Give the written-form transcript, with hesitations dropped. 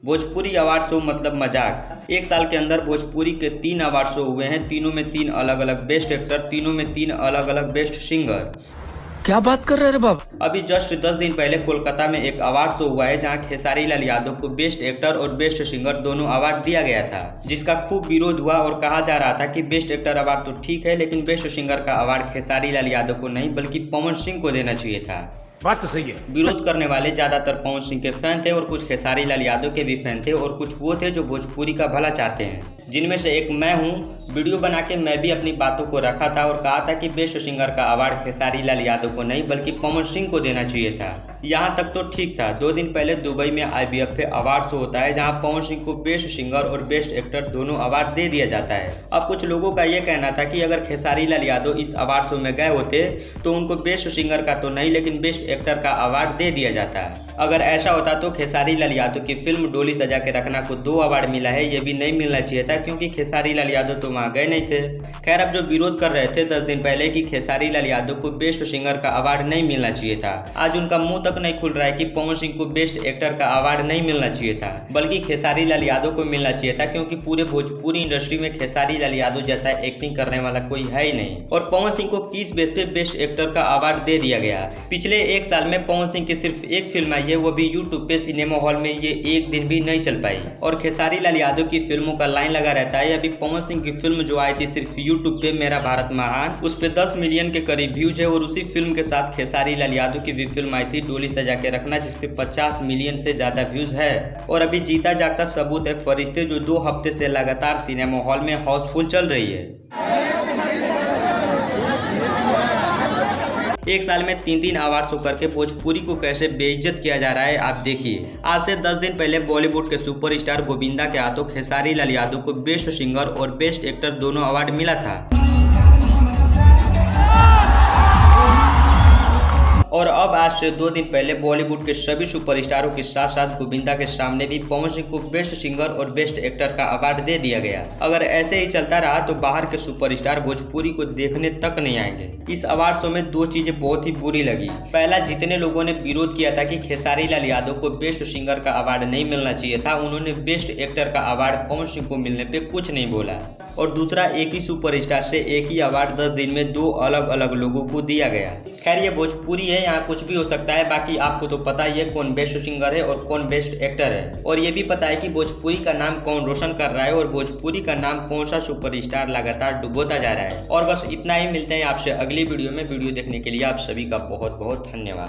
Bhojpuri award show मतलब मजाक। एक साल के अंदर भोजपुरी के 3 अवार्ड शो हुए हैं, तीनों में 3 अलग अलग बेस्ट एक्टर, तीनों में 3 अलग अलग बेस्ट सिंगर। क्या बात कर रहे हैं बाबा। अभी जस्ट 10 दिन पहले कोलकाता में एक अवार्ड शो हुआ है जहां खेसारी लाल यादव को बेस्ट एक्टर और बेस्ट सिंगर दोनों अवार्ड दिया गया था, जिसका खूब विरोध हुआ और कहा जा रहा था कि बेस्ट एक्टर अवार्ड तो ठीक है, लेकिन बेस्ट सिंगर का अवार्ड खेसारी लाल यादव को नहीं बल्कि पवन सिंह को देना चाहिए था। बात तो सही है। विरोध करने वाले ज्यादातर पवन सिंह के फैन थे और कुछ खेसारी लाल यादव के भी फैन थे और कुछ वो थे जो भोजपुरी का भला चाहते हैं, जिनमें से एक मैं हूँ। वीडियो बना के मैं भी अपनी बातों को रखा था और कहा था कि बेस्ट सिंगर का अवार्ड खेसारी लाल यादव को नहीं बल्कि पवन सिंह को देना चाहिए था। यहाँ तक तो ठीक था। 2 दिन पहले दुबई में IBFA अवार्ड शो होता है जहाँ पवन सिंह को बेस्ट सिंगर और बेस्ट एक्टर दोनों अवार्ड दे दिया जाता है। अब कुछ लोगों का ये कहना था कि अगर खेसारी लाल यादव इस अवार्ड शो में गए होते तो उनको बेस्ट सिंगर का तो नहीं लेकिन बेस्ट एक्टर का अवार्ड दे दिया जाता है। अगर ऐसा होता तो खेसारी लाल यादव की फिल्म डोली सजा के रखना को 2 अवार्ड मिला है, ये भी नहीं मिलना चाहिए था क्योंकि खेसारी लाल यादव तो वहाँ गए नहीं थे। खैर, अब जो विरोध कर रहे थे 10 दिन पहले कि खेसारी लाल यादव को बेस्ट सिंगर का अवार्ड नहीं मिलना चाहिए था, आज उनका मुंह तक नहीं खुल रहा है कि पवन सिंह को बेस्ट एक्टर का अवार्ड नहीं मिलना चाहिए था बल्कि खेसारी लाल यादव को मिलना चाहिए था, क्योंकि पूरे भोजपुरी इंडस्ट्री में खेसारी लाल यादव जैसा एक्टिंग करने वाला कोई है ही नहीं। और पवन सिंह को किस बेस पे बेस्ट एक्टर का अवार्ड दे दिया गया। पिछले 1 साल में पवन सिंह की सिर्फ एक फिल्म आई है, वो भी यूट्यूब पे सिनेमा हॉल में ये 1 दिन भी नहीं चल पाई। और खेसारी लाल यादव की फिल्मों का लाइन लगा रहता है। अभी पवन सिंह की फिल्म जो आई थी सिर्फ यूट्यूब पे, मेरा भारत महान, उस पे 10 मिलियन के करीब व्यूज है। और उसी फिल्म के साथ खेसारी लाल यादव की भी फिल्म आई थी डोली सजा के रखना, जिसपे 50 मिलियन से ज्यादा व्यूज है। और अभी जीता जागता सबूत है फरिश्ते, जो 2 हफ्ते से लगातार सिनेमा हॉल में हाउसफुल चल रही है। 1 साल में 3 अवार्ड शो करके भोजपुरी को कैसे बेइज्जत किया जा रहा है आप देखिए। आज से 10 दिन पहले बॉलीवुड के सुपरस्टार गोविंदा के हाथों खेसारी लाल यादव को बेस्ट सिंगर और बेस्ट एक्टर दोनों अवार्ड मिला था। और अब आज से 2 दिन पहले बॉलीवुड के सभी सुपरस्टारों के साथ साथ गोविंदा के सामने भी पवन सिंह को बेस्ट सिंगर और बेस्ट एक्टर का अवार्ड दे दिया गया। अगर ऐसे ही चलता रहा तो बाहर के सुपरस्टार भोजपुरी को देखने तक नहीं आएंगे। इस अवार्ड शो में 2 चीजें बहुत ही बुरी लगी। पहला, जितने लोगों ने विरोध किया था कि खेसारी लाल यादव को बेस्ट सिंगर का अवार्ड नहीं मिलना चाहिए था, उन्होंने बेस्ट एक्टर का अवार्ड पवन सिंह को मिलने पे कुछ नहीं बोला। और दूसरा, एक ही सुपरस्टार से एक ही अवार्ड 10 दिन में 2 अलग अलग लोगों को दिया गया। खैर, ये भोजपुरी है, यहाँ कुछ भी हो सकता है। बाकी आपको तो पता ही है कौन बेस्ट सिंगर है और कौन बेस्ट एक्टर है, और ये भी पता है कि भोजपुरी का नाम कौन रोशन कर रहा है और भोजपुरी का नाम कौन सा सुपरस्टार लगातार डुबोता जा रहा है। और बस इतना ही, मिलते हैं आपसे अगली वीडियो में। वीडियो देखने के लिए आप सभी का बहुत बहुत धन्यवाद।